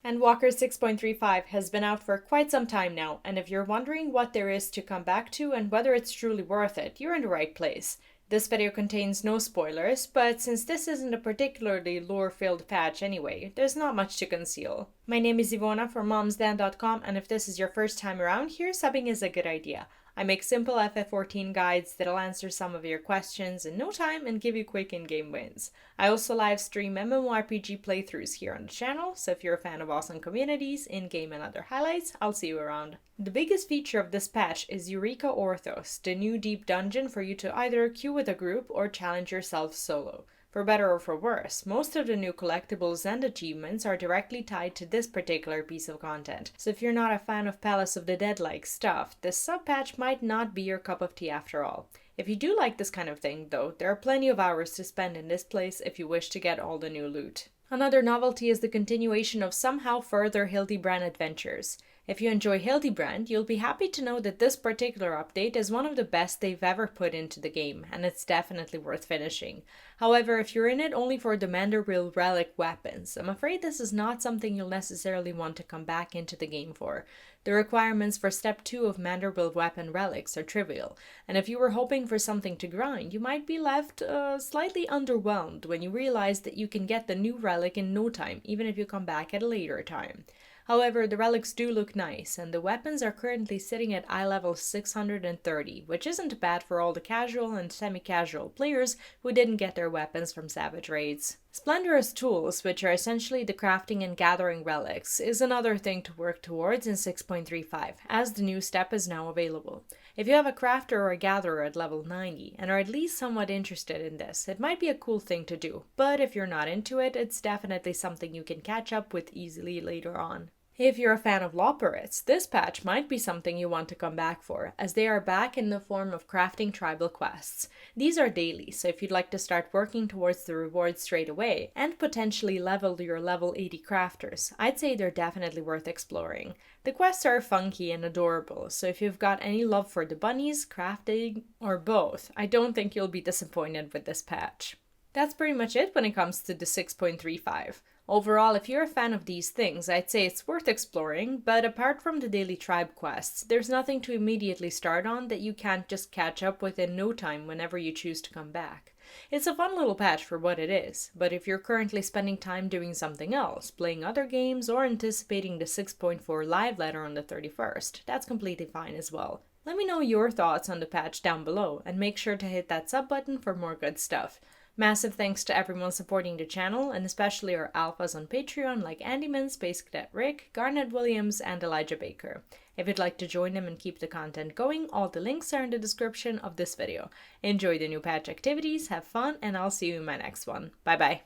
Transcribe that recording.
Endwalker 6.35 has been out for quite some time now, and if you're wondering what there is to come back to and whether it's truly worth it, you're in the right place. This video contains no spoilers, but since this isn't a particularly lore-filled patch anyway, there's not much to conceal. My name is Ivona from momsdan.com, and if this is your first time around here, subbing is a good idea. I make simple FF14 guides that'll answer some of your questions in no time and give you quick in-game wins. I also live stream MMORPG playthroughs here on the channel, so if you're a fan of awesome communities, in-game and other highlights, I'll see you around. The biggest feature of this patch is Eureka Orthos, the new deep dungeon for you to either queue with a group or challenge yourself solo. For better or for worse, most of the new collectibles and achievements are directly tied to this particular piece of content, so if you're not a fan of Palace of the Dead-like stuff, this sub-patch might not be your cup of tea after all. If you do like this kind of thing, though, there are plenty of hours to spend in this place if you wish to get all the new loot. Another novelty is the continuation of somehow further Hildebrand adventures. If you enjoy Hildebrand, you'll be happy to know that this particular update is one of the best they've ever put into the game, and it's definitely worth finishing. However, if you're in it only for the Manderville relic weapons, I'm afraid this is not something you'll necessarily want to come back into the game for. The requirements for Step 2 of Manderville weapon relics are trivial, and if you were hoping for something to grind, you might be left slightly underwhelmed when you realize that you can get the new relic in no time, even if you come back at a later time. However, the relics do look nice, and the weapons are currently sitting at eye level 630, which isn't bad for all the casual and semi-casual players who didn't get their weapons from Savage Raids. Splendorous tools, which are essentially the crafting and gathering relics, is another thing to work towards in 6.35, as the new step is now available. If you have a crafter or a gatherer at level 90 and are at least somewhat interested in this, it might be a cool thing to do, but if you're not into it, it's definitely something you can catch up with easily later on. If you're a fan of Loporrits, this patch might be something you want to come back for, as they are back in the form of crafting tribal quests. These are daily, so if you'd like to start working towards the rewards straight away, and potentially level your level 80 crafters, I'd say they're definitely worth exploring. The quests are funky and adorable, so if you've got any love for the bunnies, crafting, or both, I don't think you'll be disappointed with this patch. That's pretty much it when it comes to the 6.35. Overall, if you're a fan of these things, I'd say it's worth exploring, but apart from the daily tribe quests, there's nothing to immediately start on that you can't just catch up with in no time whenever you choose to come back. It's a fun little patch for what it is, but if you're currently spending time doing something else, playing other games, or anticipating the 6.4 live letter on the 31st, that's completely fine as well. Let me know your thoughts on the patch down below, and make sure to hit that sub button for more good stuff. Massive thanks to everyone supporting the channel, and especially our alphas on Patreon like Andyman, Space Cadet Rick, Garnet Williams, and Elijah Baker. If you'd like to join them and keep the content going, all the links are in the description of this video. Enjoy the new patch activities, have fun, and I'll see you in my next one. Bye bye!